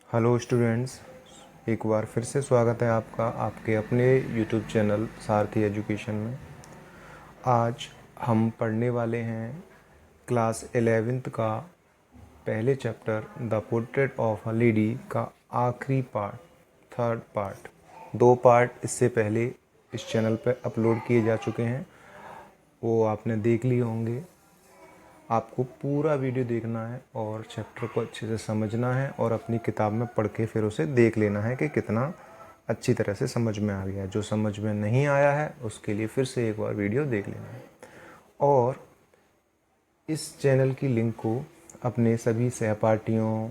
Hello students, एक बार फिर से स्वागत है आपका आपके अपने यूट्यूब चैनल सारथी एजुकेशन में। आज हम पढ़ने वाले हैं क्लास 11th का पहले chapter the portrait of a lady का आखिरी पार्ट, थर्ड पार्ट। 2 पार्ट इससे पहले इस चैनल पर अपलोड किए जा चुके हैं, वो आपने देख लिए होंगे। आपको पूरा वीडियो देखना है और चैप्टर को अच्छे से समझना है और अपनी किताब में पढ़ के फिर उसे देख लेना है कि कितना अच्छी तरह से समझ में आ गया है। जो समझ में नहीं आया है उसके लिए फिर से एक बार वीडियो देख लेना है। और इस चैनल की लिंक को अपने सभी सहपाठियों,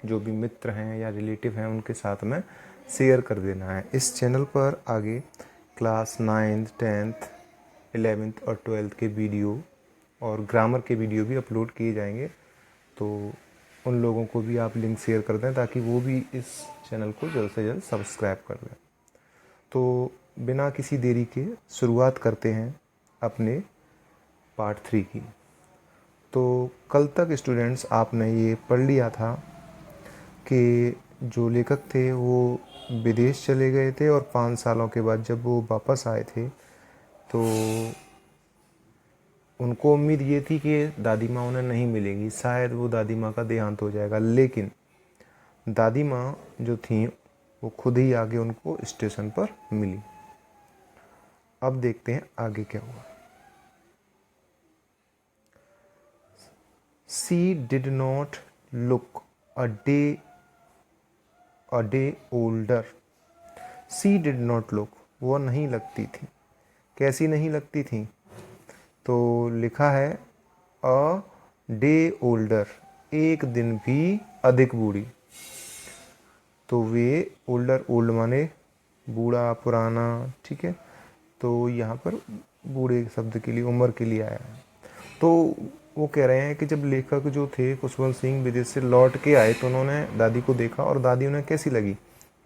जो भी मित्र हैं या रिलेटिव हैं, उनके साथ में शेयर कर देना है। इस चैनल पर आगे क्लास 9th 10th 11th और 12th के वीडियो और ग्रामर के वीडियो भी अपलोड किए जाएंगे, तो उन लोगों को भी आप लिंक शेयर कर दें ताकि वो भी इस चैनल को जल्द से जल्द सब्सक्राइब कर लें। तो बिना किसी देरी के शुरुआत करते हैं अपने पार्ट 3 की। तो कल तक स्टूडेंट्स आपने ये पढ़ लिया था कि जो लेखक थे वो विदेश चले गए थे और 5 सालों के बाद जब वो वापस आए थे तो उनको उम्मीद ये थी कि दादी माँ उन्हें नहीं मिलेंगी, शायद वो दादी माँ का देहांत हो जाएगा। लेकिन दादी माँ जो थी वो खुद ही आगे उनको स्टेशन पर मिली। अब देखते हैं आगे क्या हुआ। She did not look a day older. She did not look, वो नहीं लगती थी। कैसी नहीं लगती थी? तो लिखा है अ डे ओल्डर, एक दिन भी अधिक बूढ़ी। तो वे ओल्डर, ओल्ड माने बूढ़ा, पुराना, ठीक है। तो यहाँ पर बूढ़े शब्द के लिए, उम्र के लिए आया है। तो वो कह रहे हैं कि जब लेखक जो थे खुशवंत सिंह विदेश से लौट के आए तो उन्होंने दादी को देखा और दादी उन्हें कैसी लगी।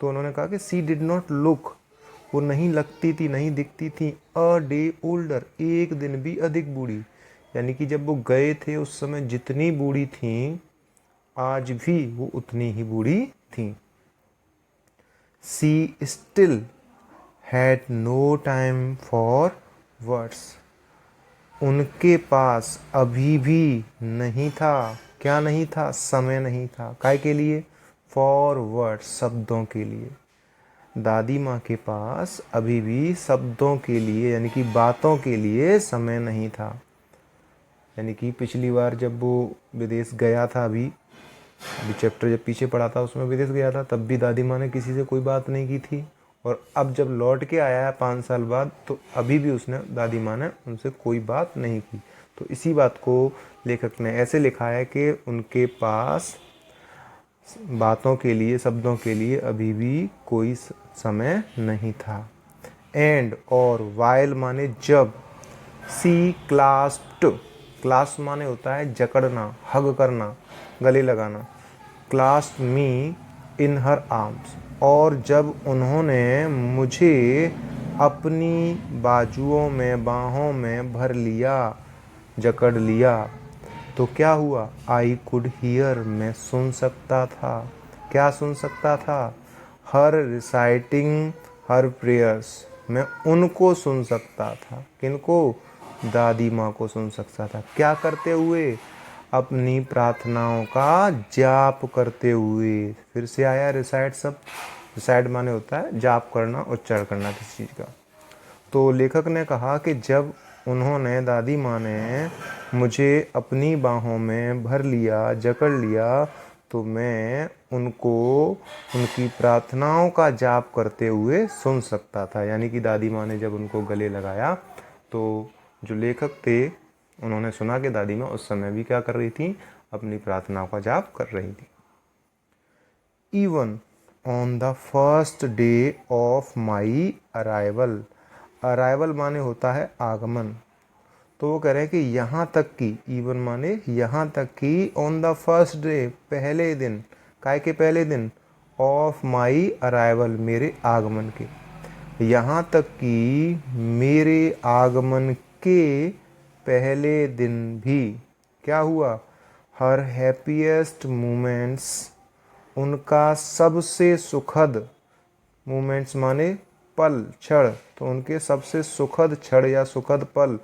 तो उन्होंने कहा कि सी डिड नॉट लुक, वो नहीं लगती थी, नहीं दिखती थी, अ डे ओल्डर, एक दिन भी अधिक बूढ़ी। यानी कि जब वो गए थे उस समय जितनी बूढ़ी थी, आज भी वो उतनी ही बूढ़ी थी। She still had no time for words, उनके पास अभी भी नहीं था। क्या नहीं था? समय नहीं था। काय के लिए? फॉर वर्ड्स, शब्दों के लिए। दादी माँ के पास अभी भी शब्दों के लिए, यानी कि बातों के लिए समय नहीं था। यानी कि पिछली बार जब वो विदेश गया था, अभी चैप्टर जब पीछे पढ़ा था उसमें विदेश गया था, तब भी दादी माँ ने किसी से कोई बात नहीं की थी। और अब जब लौट के आया है 5 साल बाद, तो अभी भी उसने, दादी माँ ने उनसे कोई बात नहीं की। तो इसी बात को लेखक ने ऐसे लिखा है कि उनके पास बातों के लिए, शब्दों के लिए अभी भी कोई समय नहीं था। एंड और वाइल माने जब, सी क्लास्प्ड, क्लास्प माने होता है जकड़ना, हग करना, गले लगाना, क्लास्प मी इन हर आर्म्स, और जब उन्होंने मुझे अपनी बाजुओं में, बाहों में भर लिया, जकड़ लिया, तो क्या हुआ? आई कुड हियर, मैं सुन सकता था। क्या सुन सकता था? हर रिसाइटिंग हर प्रेयर्स, मैं उनको सुन सकता था। किनको? दादी माँ को सुन सकता था। क्या करते हुए? अपनी प्रार्थनाओं का जाप करते हुए। फिर से आया रिसाइट शब्द। रिसाइट माने होता है जाप करना, उच्चारण करना किसी चीज़ का। तो लेखक ने कहा कि जब उन्होंने, दादी माँ ने मुझे अपनी बाहों में भर लिया, जकड़ लिया, तो मैं उनको उनकी प्रार्थनाओं का जाप करते हुए सुन सकता था। यानी कि दादी माँ ने जब उनको गले लगाया तो जो लेखक थे उन्होंने सुना कि दादी माँ उस समय भी क्या कर रही थी? अपनी प्रार्थनाओं का जाप कर रही थी। Even on the first day of my arrival, arrival माने होता है आगमन। तो वो कह रहे हैं कि यहाँ तक की, इवन माने यहाँ तक की, ऑन द फर्स्ट डे, पहले दिन, काय के पहले दिन, ऑफ माई अराइवल, मेरे आगमन के, यहाँ तक कि मेरे आगमन के पहले दिन भी क्या हुआ? हर हैप्पीएस्ट मोमेंट्स उनका सबसे सुखद, मोमेंट्स माने पल, क्षण, तो उनके सबसे सुखद क्षण या सुखद पल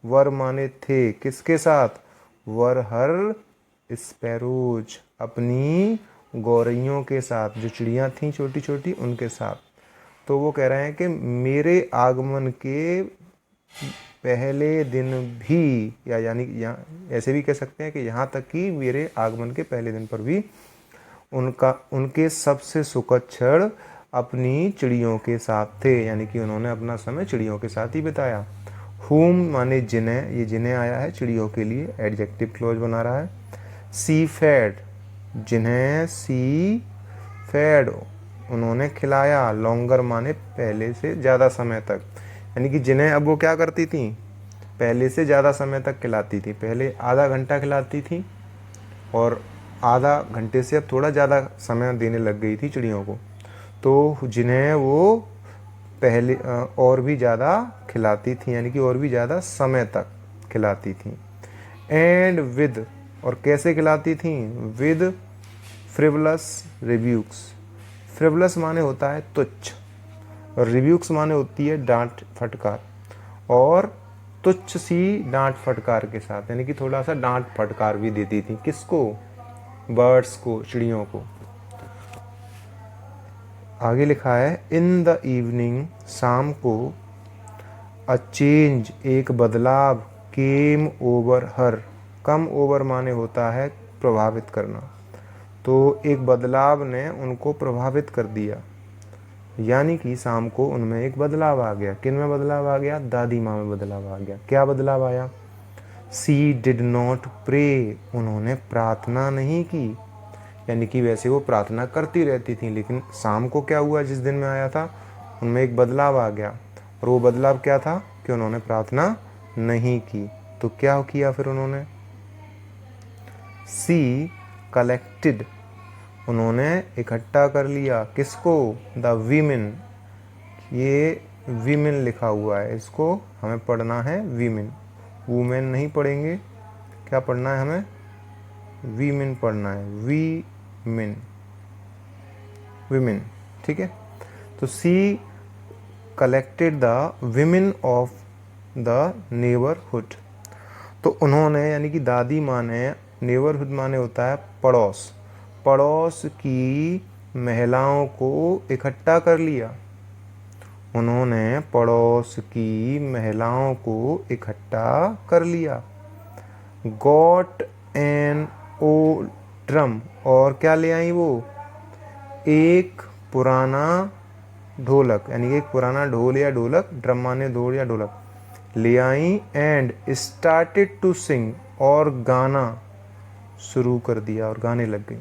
वर माने थे, किसके साथ, वर हर स्पैरोज, अपनी गौरैयों के साथ, जो चिड़ियाँ थीं छोटी छोटी उनके साथ। तो वो कह रहे हैं कि मेरे आगमन के पहले दिन भी, या यानी यहाँ ऐसे भी कह सकते हैं कि यहाँ तक कि मेरे आगमन के पहले दिन पर भी उनके सबसे सुखद क्षण अपनी चिड़ियों के साथ थे, यानी कि उन्होंने अपना समय चिड़ियों के साथ ही बिताया। हुम माने जिन्हें, ये जिन्हें आया है चिड़ियों के लिए, एडजेक्टिव क्लोज बना रहा है। सी फेड, जिन्हें सी फेड, उन्होंने खिलाया। लॉन्गर माने पहले से ज़्यादा समय तक, यानी कि जिन्हें अब वो क्या करती थी, पहले से ज़्यादा समय तक खिलाती थी। पहले आधा घंटा खिलाती थी और आधा घंटे से अब थोड़ा ज़्यादा समय देने लग गई थी चिड़ियों को, तो जिन्हें वो पहले और भी ज़्यादा खिलाती थी, यानी कि और भी ज़्यादा समय तक खिलाती थी। एंड विद, और कैसे खिलाती थी, विद फ्रिवलस रिव्यूक्स। फ्रिवलस माने होता है तुच्छ, और रिव्यूक्स माने होती है डांट फटकार, और तुच्छ सी डांट फटकार के साथ, यानी कि थोड़ा सा डांट फटकार भी देती थी। किसको, बर्ड्स को, चिड़ियों को। आगे लिखा है इन द इवनिंग, शाम को, अ चेंज, एक बदलाव, केम ओवर हर, कम ओवर माने होता है प्रभावित करना, तो एक बदलाव ने उनको प्रभावित कर दिया, यानी कि शाम को उनमें एक बदलाव आ गया। किन में बदलाव आ गया, दादी माँ में बदलाव आ गया। क्या बदलाव आया, सी डिड नॉट प्रे, उन्होंने प्रार्थना नहीं की, यानी कि वैसे वो प्रार्थना करती रहती थी, लेकिन शाम को क्या हुआ, जिस दिन में आया था उनमें एक बदलाव आ गया, और वो बदलाव क्या था कि उन्होंने प्रार्थना नहीं की। तो क्या किया फिर उन्होंने, सी कलेक्टेड, उन्होंने इकट्ठा कर लिया, किसको, द वीमेन, ये वीमेन लिखा हुआ है, इसको हमें पढ़ना है वीमेन, वुमेन नहीं पढ़ेंगे, क्या पढ़ना है हमें, वीमेन पढ़ना है, वीमेन, विमेन, ठीक है। तो she collected the women of the neighbourhood, तो उन्होंने, यानी कि दादी माँ ने, नेबरहुड माने होता है पड़ोस, पड़ोस की महिलाओं को इकट्ठा कर लिया, उन्होंने पड़ोस की महिलाओं को इकट्ठा कर लिया। गॉट एन ओल्ड ड्रम, और क्या ले आई वो, एक पुराना ढोलक, यानी एक पुराना ढोल या ढोलक, ड्रम माने ढोल या ढोलक, ले आई। एंड स्टार्टेड टू सिंग, और गाना शुरू कर दिया, और गाने लग गई।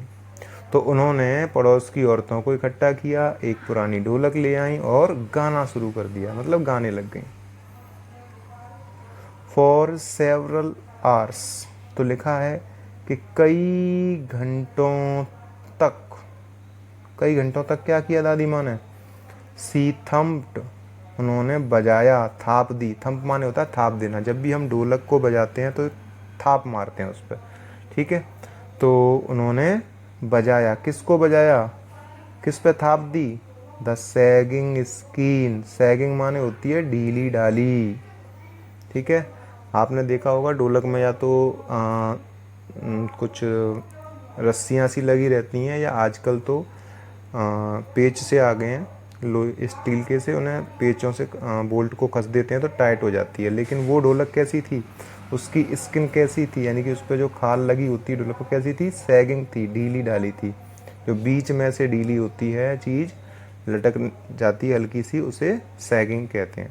तो उन्होंने पड़ोस की औरतों को इकट्ठा किया, एक पुरानी ढोलक ले आई और गाना शुरू कर दिया, मतलब गाने लग गई। फॉर सेवरल आवर्स, तो लिखा है कि कई घंटों तक, कई घंटों तक क्या किया दादी माँ ने, सी थम्प्ड, उन्होंने बजाया, थाप दी, थम्प माने होता है थाप देना, जब भी हम ढोलक को बजाते हैं तो थाप मारते हैं उस पर, ठीक है। तो उन्होंने बजाया, किसको बजाया, किस पे थाप दी, द सैगिंग स्कीन, सैगिंग माने होती है ढीली डाली, ठीक है। आपने देखा होगा ढोलक में या तो कुछ रस्सियाँ सी लगी रहती हैं, या आजकल तो पेच से आ गए हैं, स्टील के से उन्हें पेचों से बोल्ट को कस देते हैं तो टाइट हो जाती है। लेकिन वो ढोलक कैसी थी, उसकी स्किन कैसी थी, यानी कि उस पर जो खाल लगी होती है ढोलक को, कैसी थी, सैगिंग थी, ढीली डाली थी, जो बीच में से ढीली होती है चीज़, लटक जाती है हल्की सी, उसे सैगिंग कहते हैं।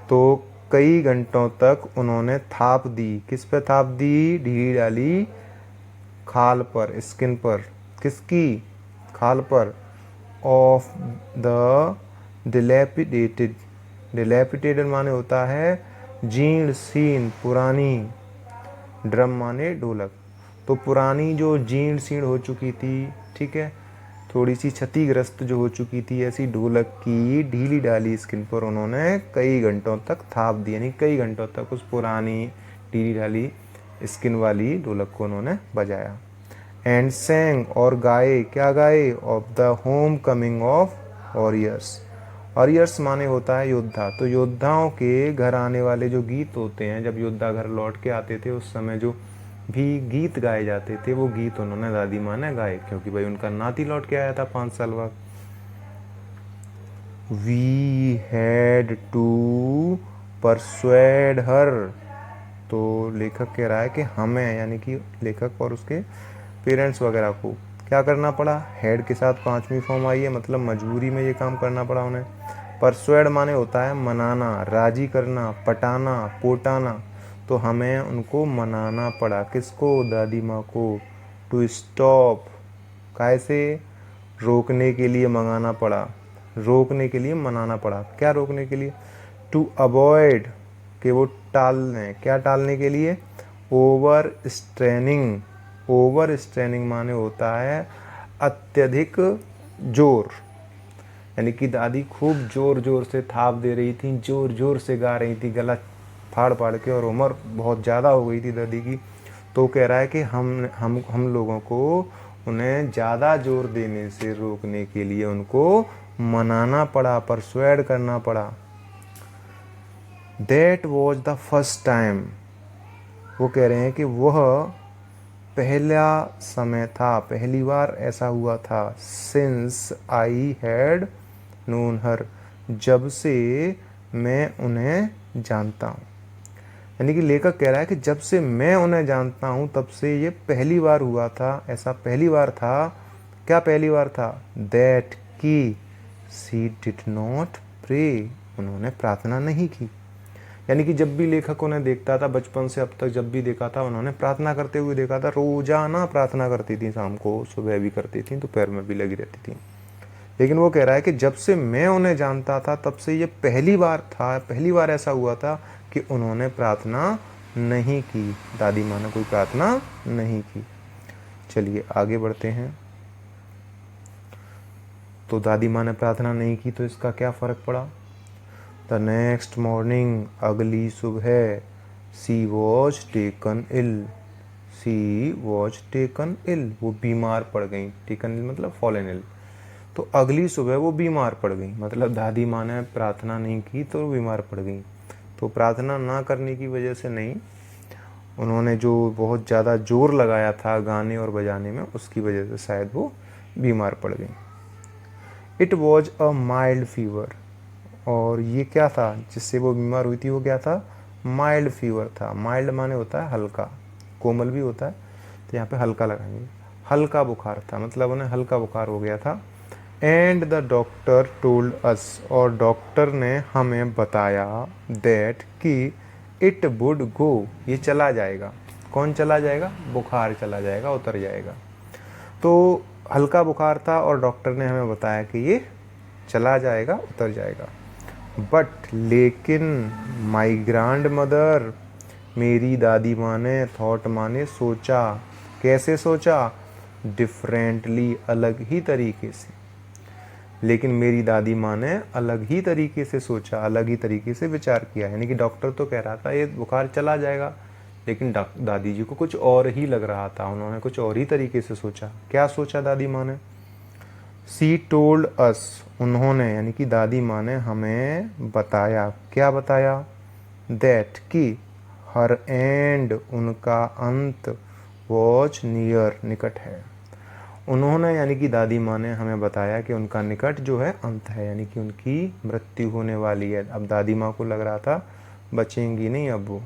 तो कई घंटों तक उन्होंने थाप दी, किस पे थाप दी, ढीली डाली खाल पर, स्किन पर, किसकी, खाल पर, ऑफ द डिलेपिडेटेड, डिलेपिडेटेड माने होता है जीर्ण शीर्ण, पुरानी, ड्रम माने ढोलक, तो पुरानी जो जीर्ण शीर्ण हो चुकी थी, ठीक है, थोड़ी सी क्षतिग्रस्त जो हो चुकी थी, ऐसी ढोलक की ढीली डाली स्किन पर उन्होंने कई घंटों तक थाप दी, यानी कई घंटों तक उस पुरानी ढीली डाली स्किन वाली ढोलक को उन्होंने बजाया। एंड सेंग और गाए, क्या गाए, of the home coming of warriors. Warriors माने होता है योद्धा, तो योद्धाओं के घर आने वाले जो गीत होते हैं, जब योद्धा घर लौट के आते थे उस समय जो भी गीत गाए जाते थे वो गीत उन्होंने दादी माँ ने गाए, क्योंकि भाई उनका नाती लौट के आया था 5 साल बाद। वी हैड टू परसुएड हर, तो लेखक कह रहा है कि हमें, यानी कि लेखक और उसके पेरेंट्स वगैरह को क्या करना पड़ा, हेड के साथ 5वीं फॉर्म आई है, मतलब मजबूरी में ये काम करना पड़ा उन्हें। परसुएड माने होता है मनाना, राजी करना, पटाना, पोटाना, तो हमें उनको मनाना पड़ा, किसको, दादी माँ को। टू स्टॉप, कैसे, रोकने के लिए मंगाना पड़ा, रोकने के लिए मनाना पड़ा, क्या रोकने के लिए, टू अवॉइड, कि वो टालने, क्या टालने के लिए, ओवर स्ट्रेनिंग। ओवर स्ट्रेनिंग माने होता है अत्यधिक जोर, यानी कि दादी खूब जोर जोर से थाप दे रही थी, जोर जोर से गा रही थी, गला फाड़ फाड़ के, और उम्र बहुत ज़्यादा हो गई थी दादी की। तो कह रहा है कि हम लोगों को उन्हें ज़्यादा जोर देने से रोकने के लिए उनको मनाना पड़ा, परसुएड करना पड़ा। That was the first time, वो कह रहे हैं कि वह पहला समय था, पहली बार ऐसा हुआ था, since I had known her, जब से मैं उन्हें जानता हूँ। यानी कि लेखक कह रहा है कि जब से मैं उन्हें जानता हूँ तब से ये पहली बार हुआ था, ऐसा पहली बार था। क्या पहली बार था, दैट की शी डिड नॉट प्रे, उन्होंने प्रार्थना नहीं की। यानी कि जब भी लेखक उन्हें देखता था बचपन से अब तक, जब भी देखा था उन्होंने प्रार्थना करते हुए देखा था, रोजाना प्रार्थना करती थी, शाम को, सुबह भी करती थी, दोपहर में भी लगी रहती थी। लेकिन वो कह रहा है कि जब से मैं उन्हें जानता था तब से ये पहली बार था, पहली बार ऐसा हुआ था कि उन्होंने प्रार्थना नहीं की, दादी माँ ने कोई प्रार्थना नहीं की। चलिए आगे बढ़ते हैं। तो दादी माँ ने प्रार्थना नहीं की तो इसका क्या फ़र्क पड़ा। द नेक्स्ट मॉर्निंग, अगली सुबह, she was taken ill, she was taken ill, वो बीमार पड़ गई, टेकन इल मतलब फॉलन इल, तो अगली सुबह वो बीमार पड़ गई, मतलब दादी माँ ने प्रार्थना नहीं की तो बीमार पड़ गई। तो प्रार्थना ना करने की वजह से नहीं, उन्होंने जो बहुत ज़्यादा जोर लगाया था गाने और बजाने में, उसकी वजह से शायद वो बीमार पड़ गई। It was a mild fever, और ये क्या था जिससे वो बीमार हुई थी, वो क्या था, माइल्ड फीवर था। माइल्ड माने होता है हल्का, कोमल भी होता है, तो यहाँ पे हल्का लगाएंगे, हल्का बुखार था, मतलब उन्हें हल्का बुखार हो गया था। And the doctor told us, और डॉक्टर ने हमें बताया, दैट कि इट वुड गो, ये चला जाएगा। कौन चला जाएगा, बुखार चला जाएगा, उतर जाएगा। तो हल्का बुखार था और डॉक्टर ने हमें बताया कि ये चला जाएगा, उतर जाएगा। बट लेकिन माई ग्रैंड मदर, मेरी दादी माँ ने, थॉट माने सोचा, कैसे सोचा, डिफरेंटली, अलग ही तरीके से। लेकिन मेरी दादी माँ ने अलग ही तरीके से सोचा, अलग ही तरीके से विचार किया। यानी कि डॉक्टर तो कह रहा था ये बुखार चला जाएगा, लेकिन दादी जी को कुछ और ही लग रहा था, उन्होंने कुछ और ही तरीके से सोचा। क्या सोचा दादी माँ ने, सी टोल्ड अस, उन्होंने यानी कि दादी माँ ने हमें बताया, क्या बताया, दैट कि हर एंड, उनका अंत, वॉच नियर, निकट है। उन्होंने यानी कि दादी माँ ने हमें बताया कि उनका निकट जो है अंत है, यानी कि उनकी मृत्यु होने वाली है। अब दादी माँ को लग रहा था बचेंगी नहीं अब वो।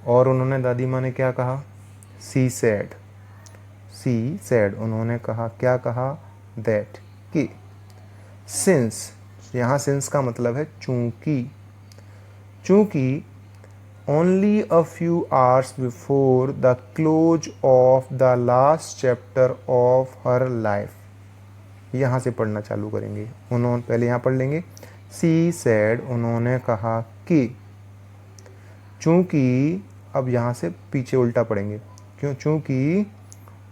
और उन्होंने, दादी माँ ने क्या कहा, सी सैड, सी सैड, उन्होंने कहा, क्या कहा, दैट कि सिंस, यहाँ सिंस का मतलब है चूंकि, चूंकि only a few hours before the close of the last chapter of her life, यहाँ से पढ़ना चालू करेंगे। उन्होंने, पहले यहाँ पढ़ लेंगे, she said, उन्होंने कहा कि, चूंकि, अब यहाँ से पीछे उल्टा पढ़ेंगे, क्यों, चूंकि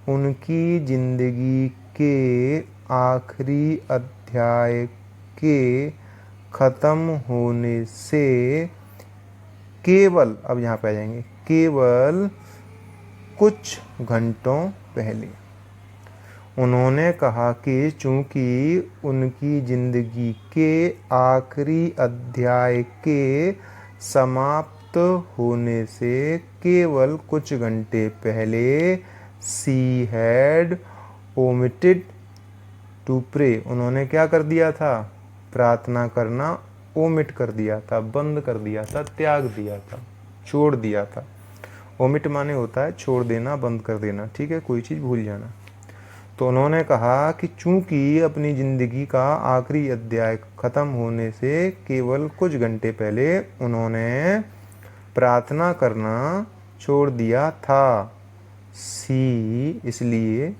उनकी जिंदगी के आखिरी अध्याय के ख़त्म होने से केवल, अब यहाँ पे आ जाएंगे, केवल कुछ घंटों पहले। उन्होंने कहा कि चूंकि उनकी जिंदगी के आखिरी अध्याय के समाप्त होने से केवल कुछ घंटे पहले she had omitted to pray, उन्होंने क्या कर दिया था, प्रार्थना करना ओमिट कर दिया था, बंद कर दिया था, त्याग दिया था, छोड़ दिया था। ओमिट माने होता है छोड़ देना, बंद कर देना, ठीक है, कोई चीज़ भूल जाना। तो उन्होंने कहा कि चूंकि अपनी ज़िंदगी का आखिरी अध्याय ख़त्म होने से केवल कुछ घंटे पहले उन्होंने प्रार्थना करना छोड़ दिया था। सी इसलिए,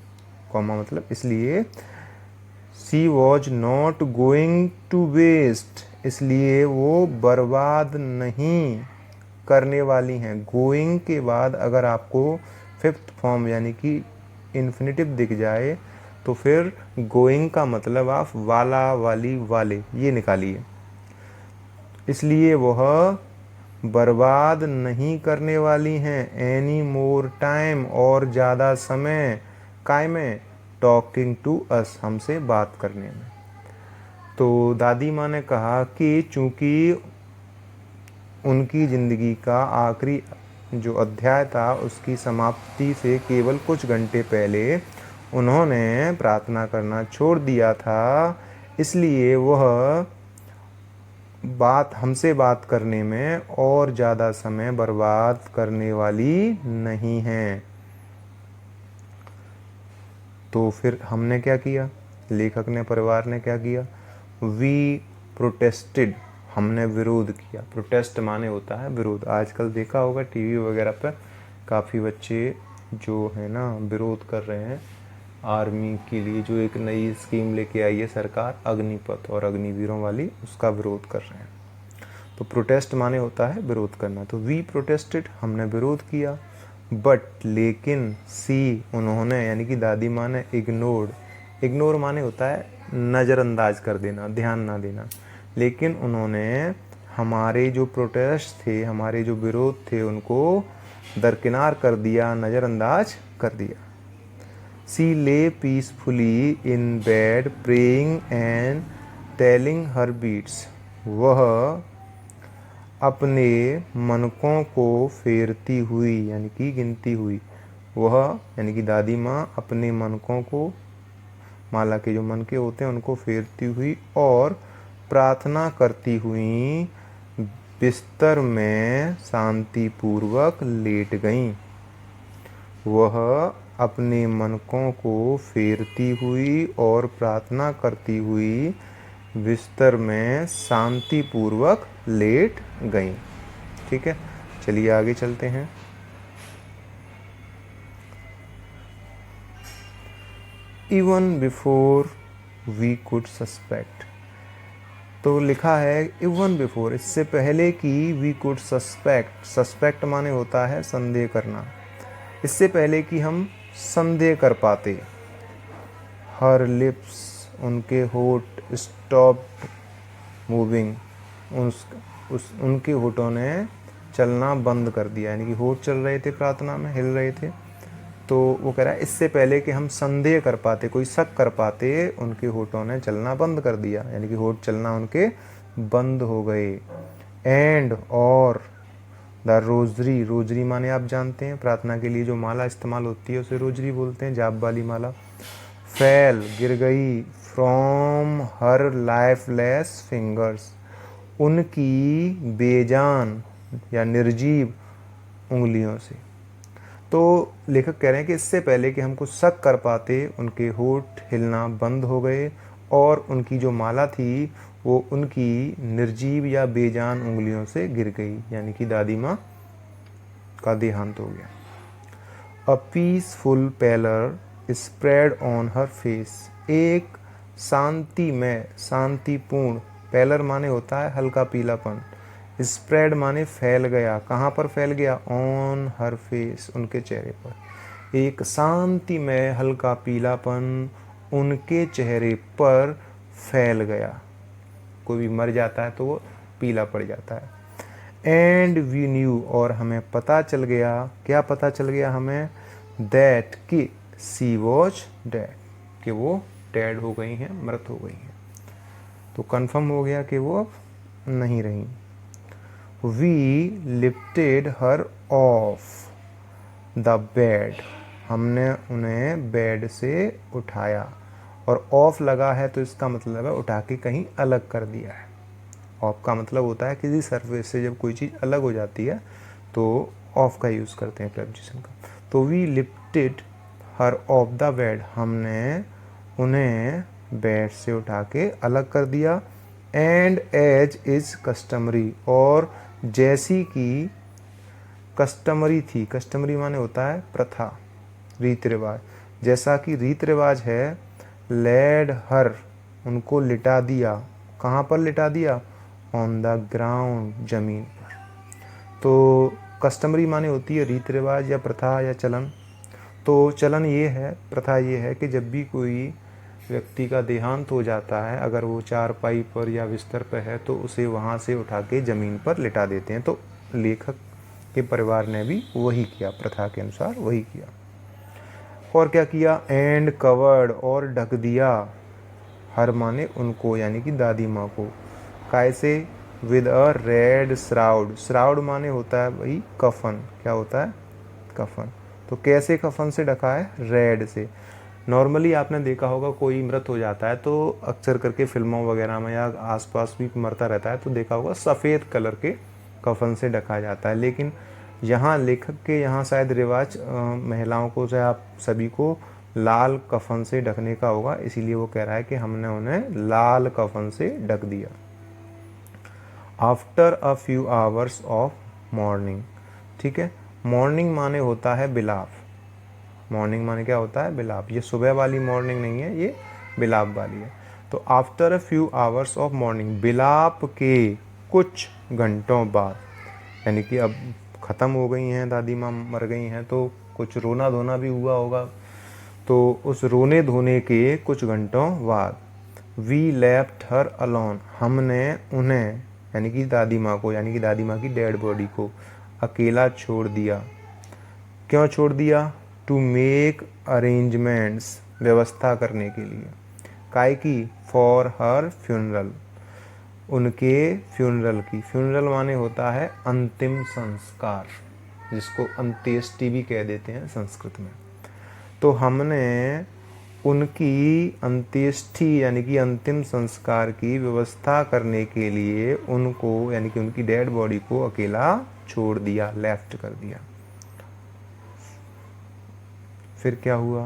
कॉमा मतलब इसलिए, she was not going to waste, इसलिए वो बर्बाद नहीं करने वाली हैं। गोइंग के बाद अगर आपको फिफ्थ फॉर्म यानी कि इन्फिनिटिव दिख जाए तो फिर गोइंग का मतलब आप वाला, वाली, वाले ये निकालिए। इसलिए वह बर्बाद नहीं करने वाली हैं एनी मोर टाइम, और ज़्यादा समय, काय में, टॉकिंग टू अस, हमसे बात करने में। तो दादी माँ ने कहा कि चूंकि उनकी ज़िंदगी का आखिरी जो अध्याय था उसकी समाप्ति से केवल कुछ घंटे पहले उन्होंने प्रार्थना करना छोड़ दिया था, इसलिए वह हमसे बात करने में और ज़्यादा समय बर्बाद करने वाली नहीं हैं। तो फिर हमने क्या किया, लेखक ने, परिवार ने क्या किया, वी प्रोटेस्टेड, हमने विरोध किया। प्रोटेस्ट माने होता है विरोध। आजकल देखा होगा टीवी वगैरह पर काफ़ी बच्चे जो है ना विरोध कर रहे हैं आर्मी के लिए, जो एक नई स्कीम लेके आई है सरकार अग्निपथ और अग्निवीरों वाली, उसका विरोध कर रहे हैं। तो प्रोटेस्ट माने होता है विरोध करना। तो वी प्रोटेस्टेड, हमने विरोध किया। बट लेकिन सी, उन्होंने यानी कि दादी माँ ने इग्नोर्ड, इग्नोर माने होता है नज़रअंदाज कर देना, ध्यान ना देना। लेकिन उन्होंने हमारे जो प्रोटेस्ट थे, हमारे जो विरोध थे, उनको दरकिनार कर दिया, नज़रअंदाज कर दिया। She lay peacefully in bed praying and telling her beads, वह अपने मनकों को फेरती हुई यानी कि गिनती हुई, वह यानी कि दादी माँ अपने मनकों को, माला के जो मनके होते हैं उनको फेरती हुई और प्रार्थना करती हुई बिस्तर में शांतिपूर्वक लेट गईं। वह अपने मनकों को फेरती हुई और प्रार्थना करती हुई बिस्तर में शांतिपूर्वक लेट गईं। ठीक है, चलिए आगे चलते हैं। Even before we could suspect, तो लिखा है इवन बिफोर, इससे पहले कि वी कुड सस्पेक्ट, सस्पेक्ट माने होता है संदेह करना, इससे पहले कि हम संदेह कर पाते। हर लिप्स, उनके होठ, स्टॉप्ड मूविंग, उनके होठों ने चलना बंद कर दिया, यानी कि होठ चल रहे थे प्रार्थना में, हिल रहे थे। तो वो कह रहा है इससे पहले कि हम संदेह कर पाते, कोई शक कर पाते, उनके होठों ने चलना बंद कर दिया, यानी कि होठ चलना उनके बंद हो गए। एंड और द रोजरी, रोजरी माने आप जानते हैं प्रार्थना के लिए जो माला इस्तेमाल होती है उसे रोजरी बोलते हैं, जाप वाली माला। फेल, गिर गई, फ्रॉम हर लाइफलेस फिंगर्स, उनकी बेजान या निर्जीव उंगलियों से। तो लेखक कह रहे हैं कि इससे पहले कि हम कुछ शक कर पाते, उनके होठ हिलना बंद हो गए और उनकी जो माला थी वो उनकी निर्जीव या बेजान उंगलियों से गिर गई, यानी कि दादी माँ का देहांत हो गया। A peaceful pallor spread on her face, एक शांतिमय, शांतिपूर्ण, पैलर माने होता है हल्का पीलापन, स्प्रेड माने फैल गया, कहाँ पर फैल गया, ऑन हर फेस, उनके चेहरे पर। एक शांतिमय हल्का पीलापन उनके चेहरे पर फैल गया। कोई भी मर जाता है तो वो पीला पड़ जाता है। एंड वी न्यू, और हमें पता चल गया, क्या पता चल गया हमें, दैट कि सी वॉज डेड, कि वो डेड हो गई हैं, मृत हो गई हैं। तो कंफर्म हो गया कि वो अब नहीं रही। We lifted her off the bed, हमने उन्हें बेड से उठाया। और ऑफ लगा है तो इसका मतलब है उठा के कहीं अलग कर दिया है। ऑफ का मतलब होता है किसी सरफेस से जब कोई चीज़ अलग हो जाती है तो ऑफ का यूज़ करते हैं प्रेपोजिशन का। तो we lifted her off the bed, हमने उन्हें बेड से उठा के अलग कर दिया। एंड एज इज कस्टमरी, और जैसी कि कस्टमरी थी, कस्टमरी माने होता है प्रथा, रीति रिवाज, जैसा कि रीति रिवाज है, लेड हर, उनको लिटा दिया। कहाँ पर लिटा दिया? ऑन द ग्राउंड, जमीन पर। तो कस्टमरी माने होती है रीति रिवाज या प्रथा या चलन। तो चलन ये है, प्रथा ये है कि जब भी कोई व्यक्ति का देहांत हो जाता है, अगर वो चारपाई पर या बिस्तर पर है तो उसे वहाँ से उठा के ज़मीन पर लिटा देते हैं। तो लेखक के परिवार ने भी वही किया, प्रथा के अनुसार वही किया। और क्या किया? एंड कवर्ड, और ढक दिया, हर माने उनको यानी कि दादी माँ को, काय से? With a red shroud, shroud माने होता है भाई कफन, क्या होता है? कफन। तो कैसे कफन से ढका है? रेड से। नॉर्मली आपने देखा होगा कोई मृत हो जाता है तो अक्सर करके फिल्मों वगैरह में या आसपास भी मरता रहता है तो देखा होगा सफ़ेद कलर के कफन से ढका जाता है। लेकिन यहाँ लेखक के यहाँ शायद रिवाज महिलाओं को चाहे आप सभी को लाल कफन से ढकने का होगा, इसीलिए वो कह रहा है कि हमने उन्हें लाल कफन से ढक दिया। After a few hours of morning, ठीक है। मॉर्निंग माने होता है बिलाप, मॉर्निंग माने क्या होता है? बिलाप। ये सुबह वाली मॉर्निंग नहीं है, ये बिलाप वाली है। तो after a few hours of morning, बिलाप के कुछ घंटों बाद, यानी कि अब ख़त्म हो गई हैं, दादी माँ मर गई हैं तो कुछ रोना धोना भी हुआ होगा। तो उस रोने धोने के कुछ घंटों बाद, वी लेफ्ट हर अलोन, हमने उन्हें यानी कि दादी माँ को, यानी कि दादी माँ की डेड बॉडी को अकेला छोड़ दिया। क्यों छोड़ दिया? टू मेक अरेंजमेंट्स, व्यवस्था करने के लिए। काय की? फॉर हर फ्यूनरल, उनके फ्यूनरल की। फ्यूनरल माने होता है अंतिम संस्कार, जिसको अंत्येष्टि भी कह देते हैं संस्कृत में। तो हमने उनकी अंत्येष्टि यानी कि अंतिम संस्कार की व्यवस्था करने के लिए उनको यानी कि उनकी डेड बॉडी को अकेला छोड़ दिया, लेफ्ट कर दिया। फिर क्या हुआ?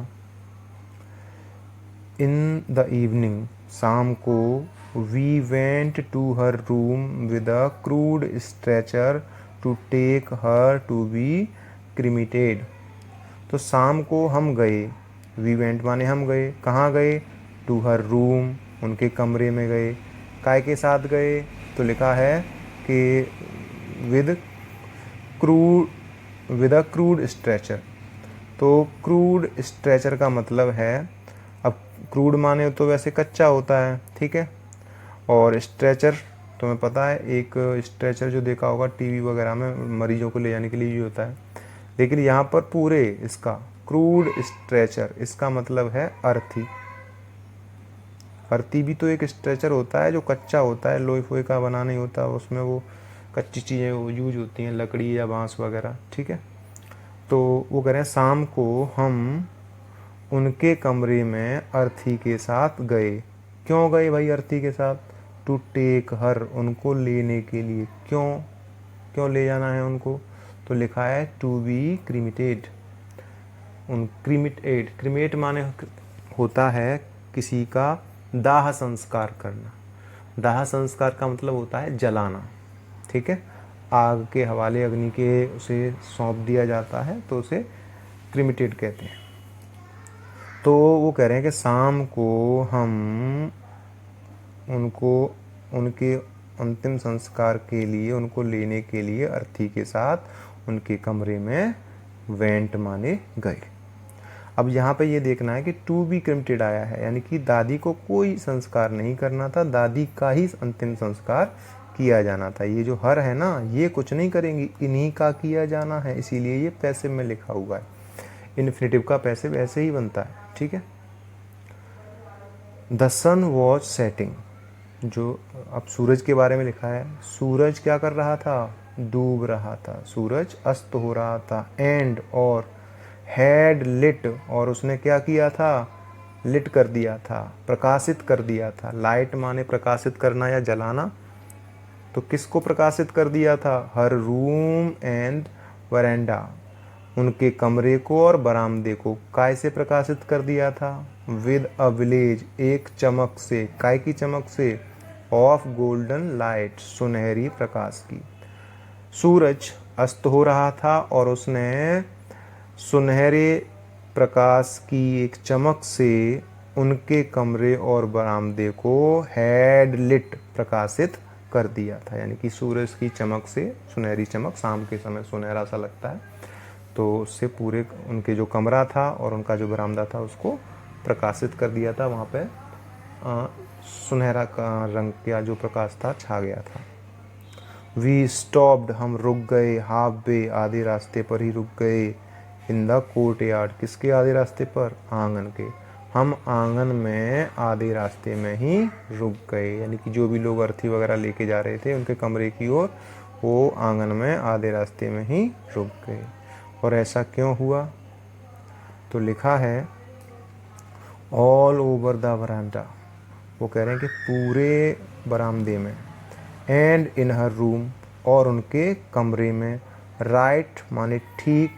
इन द इवनिंग, शाम को, we went to her room with a crude stretcher to take her to be cremated. तो शाम को हम गए, वी वेंट माने हम गए, कहाँ गए? टू हर रूम, उनके कमरे में गए। काय के साथ गए? तो लिखा है कि विद अ क्रूड स्ट्रेचर। तो क्रूड स्ट्रेचर का मतलब है, अब क्रूड माने तो वैसे कच्चा होता है, ठीक है, और स्ट्रेचर तुम्हें पता है, एक स्ट्रेचर जो देखा होगा टीवी वगैरह में मरीजों को ले जाने के लिए यूज होता है। लेकिन यहाँ पर पूरे इसका क्रूड स्ट्रेचर, इसका मतलब है अर्थी। अर्थी भी तो एक स्ट्रेचर होता है जो कच्चा होता है, लोहे फोहे का बना नहीं होता, उसमें वो कच्ची चीज़ें वो यूज होती हैं, लकड़ी या बांस वगैरह, ठीक है। तो वो कह रहे हैं शाम को हम उनके कमरे में अर्थी के साथ गए। क्यों गए भाई अर्थी के साथ? टू टेक हर, उनको लेने के लिए। क्यों क्यों ले जाना है उनको? तो लिखा है टू बी क्रीमेटेड, उन क्रीमेटेड, क्रीमेट माने होता है किसी का दाह संस्कार करना। दाह संस्कार का मतलब होता है जलाना, ठीक है, आग के हवाले, अग्नि के उसे सौंप दिया जाता है तो उसे क्रीमेटेड कहते हैं। तो वो कह रहे हैं कि शाम को हम उनको उनके अंतिम संस्कार के लिए, उनको लेने के लिए अर्थी के साथ उनके कमरे में वेंट माने गए। अब यहाँ पे ये देखना है कि टू बी क्रीमेटेड आया है, यानी कि दादी को कोई संस्कार नहीं करना था, दादी का ही अंतिम संस्कार किया जाना था। ये जो हर है ना, ये कुछ नहीं करेंगी, इन्हीं का किया जाना है, इसीलिए ये पैसे में लिखा हुआ है। इन्फिनेटिव का पैसिव ऐसे ही बनता है, ठीक है। द सन वॉज सेटिंग, जो अब सूरज के बारे में लिखा है, सूरज क्या कर रहा था, डूब रहा था, सूरज अस्त हो रहा था। एंड और, हैड लिट और उसने क्या किया था, लिट कर दिया था, प्रकाशित कर दिया था। लाइट माने प्रकाशित करना या जलाना, तो किसको प्रकाशित कर दिया था, हर रूम एंड वरेंडा, उनके कमरे को और बरामदे को काय से प्रकाशित कर दिया था, विद अ विलेज, एक चमक से, काय की चमक से, ऑफ गोल्डन लाइट, सुनहरी प्रकाश की। सूरज अस्त हो रहा था और उसने सुनहरे प्रकाश की एक चमक से उनके कमरे और बरामदे को हैड लिट, प्रकाशित कर दिया था। यानी कि सूरज की चमक से, सुनहरी चमक शाम के समय सुनहरा सा लगता है, तो उससे पूरे उनके जो कमरा था और उनका जो बरामदा था उसको प्रकाशित कर दिया था। वहाँ पे सुनहरा का रंग का जो प्रकाश था छा गया था। वी स्टॉप्ड, हम रुक गए, हाफ वे, आधे रास्ते पर ही रुक गए, इन द कोर्ट यार्ड, किसके आधे रास्ते पर, आंगन के, हम आंगन में आधे रास्ते में ही रुक गए। यानी कि जो भी लोग अर्थी वगैरह लेके जा रहे थे उनके कमरे की ओर, वो आंगन में आधे रास्ते में ही रुक गए। और ऐसा क्यों हुआ, तो लिखा है ऑल ओवर द वरांडा, वो कह रहे हैं कि पूरे बरामदे में, एंड इन हर रूम, और उनके कमरे में, राइट माने ठीक,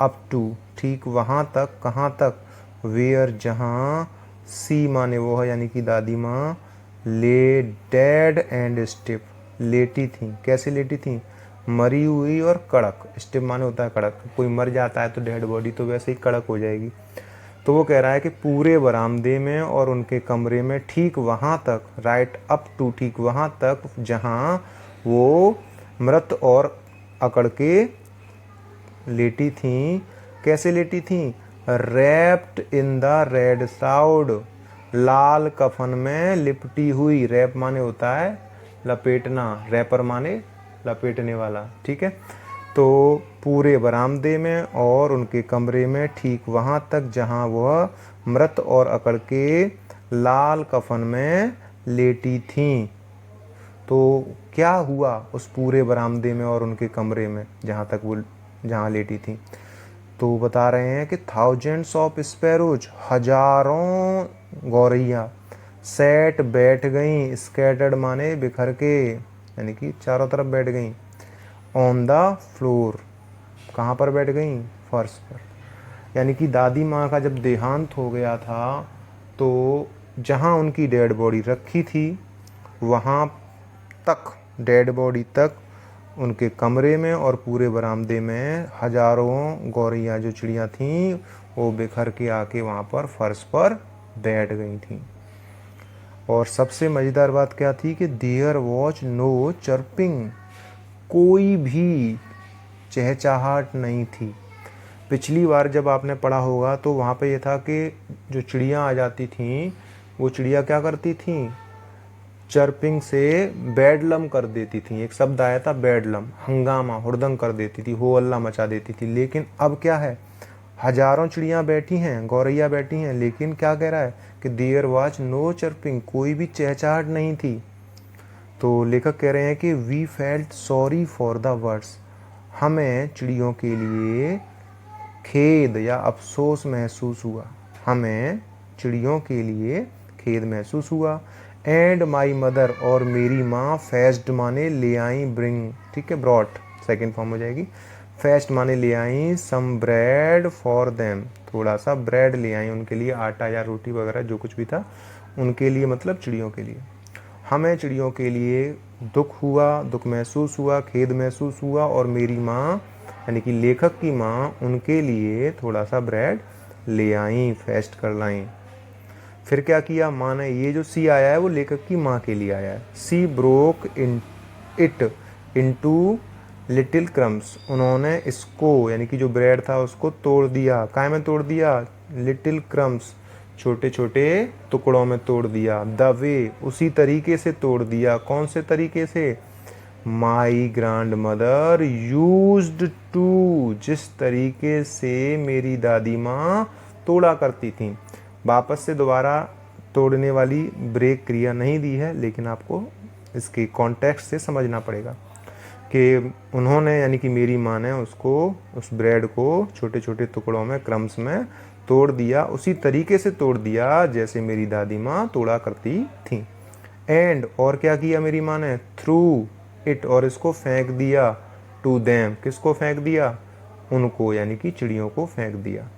अप टू, ठीक वहाँ तक, कहाँ तक, वेयर जहाँ, सी माने वो है यानी कि दादी माँ, ले डेड एंड स्टिफ, लेटी थी, कैसे लेटी थी, मरी हुई और कड़क, स्टिफ माने होता है कड़क, कोई मर जाता है तो डेड बॉडी तो वैसे ही कड़क हो जाएगी। तो वो कह रहा है कि पूरे बरामदे में और उनके कमरे में, ठीक वहाँ तक, राइट अप टू, ठीक वहाँ तक जहाँ वो मृत और अकड़ के लेटी थी। कैसे लेटी थी, रैप्ड इन द रेड साउड, लाल कफन में लिपटी हुई, रैप माने होता है लपेटना, रैपर माने लपेटने वाला, ठीक है। तो पूरे बरामदे में और उनके कमरे में, ठीक वहाँ तक जहाँ वह मृत और अकड़ के लाल कफन में लेटी थीं। तो क्या हुआ उस पूरे बरामदे में और उनके कमरे में जहाँ तक वो जहाँ लेटी थी, तो बता रहे हैं कि थाउजेंड्स ऑफ स्पैरोज, हजारों गौरैया, सेट बैठ गईं, स्कैटर्ड माने बिखर के, यानी कि चारों तरफ बैठ गईं, ऑन द फ्लोर, कहाँ पर बैठ गईं, फर्श पर। यानी कि दादी माँ का जब देहांत हो गया था तो जहाँ उनकी डेड बॉडी रखी थी वहाँ तक, डेड बॉडी तक, उनके कमरे में और पूरे बरामदे में हजारों गौरैया जो चिड़िया थीं वो बिखर के आके वहाँ पर फर्श पर बैठ गई थीं। और सबसे मज़ेदार बात क्या थी कि देयर वॉज नो चर्पिंग, कोई भी चहचहाट नहीं थी। पिछली बार जब आपने पढ़ा होगा तो वहाँ पे ये था कि जो चिड़ियाँ आ जाती थीं वो चिड़िया क्या करती थीं, चर्पिंग से बेडलम कर देती थी। एक शब्द आया था बेडलम, हंगामा, हुड़दंग कर देती थी, हो अल्लाह मचा देती थी। लेकिन अब क्या है, हजारों चिड़ियाँ बैठी हैं, गौरैया बैठी हैं, लेकिन क्या कह रहा है कि देयर वाज नो चर्पिंग, कोई भी चहचहाट नहीं थी। तो लेखक कह रहे हैं कि we felt sorry for the birds, हमें चिड़ियों के लिए खेद या अफसोस महसूस हुआ, हमें चिड़ियों के लिए खेद महसूस हुआ। एंड माई मदर, और मेरी माँ, फेस्ड माने ले आई, ब्रिंग, ठीक है, ब्रॉट सेकेंड फॉर्म हो जाएगी, फेस्ट माने ले आई, सम ब्रेड फॉर देम, थोड़ा सा ब्रेड ले आई उनके लिए, आटा या रोटी वगैरह जो कुछ भी था उनके लिए, मतलब चिड़ियों के लिए। हमें चिड़ियों के लिए दुख हुआ, दुख महसूस हुआ, खेद महसूस हुआ, और मेरी माँ यानी कि लेखक की माँ उनके लिए थोड़ा सा ब्रेड ले आई, फेस्ट कर लाई। फिर क्या किया माँ ने, ये जो सी आया है वो लेखक की माँ के लिए आया है। She broke in it into little crumbs, उन्होंने इसको यानी कि जो ब्रेड था उसको तोड़ दिया, काय में तोड़ दिया, लिटिल क्रम्स, छोटे छोटे टुकड़ों में तोड़ दिया। द वे, उसी तरीके से तोड़ दिया, कौन से तरीके से, my grandmother used to, जिस तरीके से मेरी दादी माँ तोड़ा करती थी। वापस से दोबारा तोड़ने वाली ब्रेक क्रिया नहीं दी है, लेकिन आपको इसके कॉन्टेक्स्ट से समझना पड़ेगा कि उन्होंने यानी कि मेरी माँ ने उसको, उस ब्रेड को छोटे छोटे टुकड़ों में, क्रम्स में तोड़ दिया, उसी तरीके से तोड़ दिया जैसे मेरी दादी माँ तोड़ा करती थी। एंड और क्या किया मेरी माँ ने, थ्रू इट, और इसको फेंक दिया, टू देम, किसको फेंक दिया, उनको, यानी कि चिड़ियों को फेंक दिया।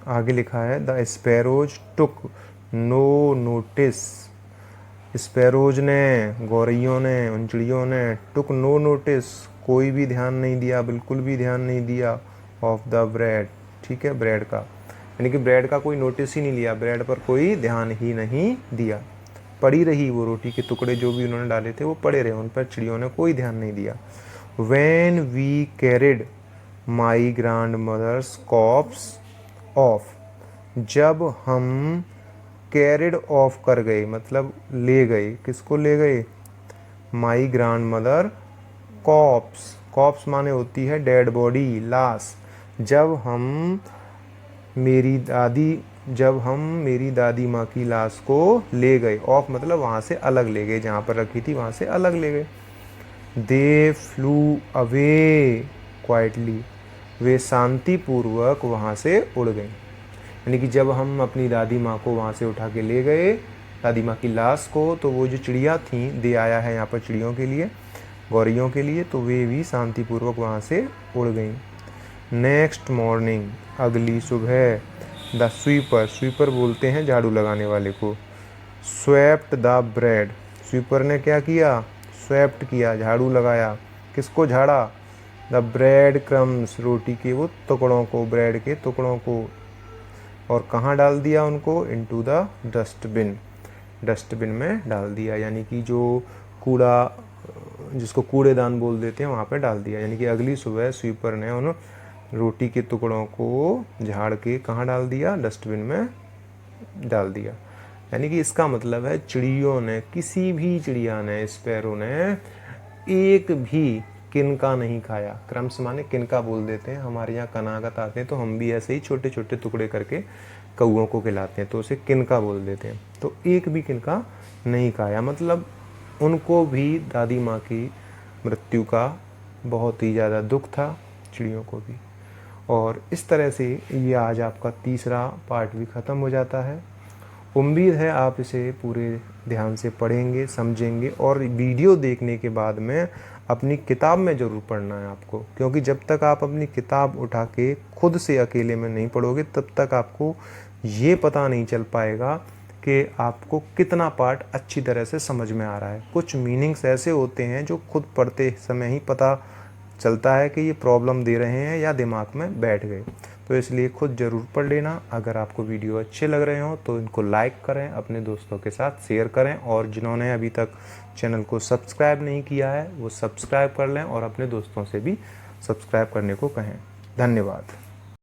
आगे लिखा है the sparrows took no notice, sparrows ने, गौरैयों ने, उन चिड़ियों ने, टुक नो नोटिस, कोई भी ध्यान नहीं दिया, बिल्कुल भी ध्यान नहीं दिया, ऑफ द ब्रेड, ठीक है, ब्रेड का, यानी कि ब्रेड का कोई नोटिस ही नहीं लिया, ब्रेड पर कोई ध्यान ही नहीं दिया, पड़ी रही वो रोटी के टुकड़े जो भी उन्होंने डाले थे वो पड़े रहे, उन पर चिड़ियों ने कोई ध्यान नहीं दिया। When we carried my grandmother's corpse of, जब हम कैरिड ऑफ कर गए मतलब ले गए, किसको ले गए, my grandmother corpse, corpse माने होती है डेड बॉडी, लाश, जब हम मेरी दादी माँ की लाश को ले गए, ऑफ मतलब वहाँ से अलग ले गए, जहाँ पर रखी थी वहाँ से अलग ले गए। दे फ्लू अवे क्वाइटली, वे शांतिपूर्वक वहाँ से उड़ गई, यानी कि जब हम अपनी दादी माँ को वहाँ से उठा के ले गए, दादी माँ की लाश को, तो वो जो चिड़िया थी, दे आया है यहाँ पर चिड़ियों के लिए, गौरैयों के लिए, तो वे भी शांतिपूर्वक वहाँ से उड़ गई। नेक्स्ट मॉर्निंग, अगली सुबह, द स्वीपर, स्वीपर बोलते हैं झाड़ू लगाने वाले को, स्वेप्ट द ब्रेड, स्वीपर ने क्या किया, स्वेप्ट किया, झाड़ू लगाया, किसको झाड़ा, द ब्रेड क्रम्स, रोटी के वो टुकड़ों को, ब्रेड के टुकड़ों को, और कहाँ डाल दिया उनको, इनटू द डस्टबिन, डस्टबिन में डाल दिया, यानी कि जो कूड़ा, जिसको कूड़ेदान बोल देते हैं, वहाँ पे डाल दिया। यानी कि अगली सुबह स्वीपर ने उन रोटी के टुकड़ों को झाड़ के कहाँ डाल दिया, डस्टबिन में डाल दिया। यानी कि इसका मतलब है चिड़ियों ने, किसी भी चिड़िया ने, स्पैरो ने एक भी किनका नहीं खाया। क्रम्स माने किनका बोल देते हैं, हमारे यहाँ कनागत आते हैं तो हम भी ऐसे ही छोटे छोटे टुकड़े करके कौओं को खिलाते हैं, तो उसे किनका बोल देते हैं। तो एक भी किनका नहीं खाया, मतलब उनको भी दादी माँ की मृत्यु का बहुत ही ज़्यादा दुख था, चिड़ियों को भी। और इस तरह से ये आज आपका तीसरा पार्ट भी ख़त्म हो जाता है। उम्मीद है आप इसे पूरे ध्यान से पढ़ेंगे, समझेंगे, और वीडियो देखने के बाद में अपनी किताब में ज़रूर पढ़ना है आपको, क्योंकि जब तक आप अपनी किताब उठा के खुद से अकेले में नहीं पढ़ोगे तब तक आपको ये पता नहीं चल पाएगा कि आपको कितना पार्ट अच्छी तरह से समझ में आ रहा है। कुछ मीनिंग्स ऐसे होते हैं जो खुद पढ़ते समय ही पता चलता है कि ये प्रॉब्लम दे रहे हैं या दिमाग में बैठ गए। तो इसलिए खुद ज़रूर पढ़ लेना। अगर आपको वीडियो अच्छे लग रहे हो तो इनको लाइक करें, अपने दोस्तों के साथ शेयर करें, और जिन्होंने अभी तक चैनल को सब्सक्राइब नहीं किया है वो सब्सक्राइब कर लें और अपने दोस्तों से भी सब्सक्राइब करने को कहें। धन्यवाद।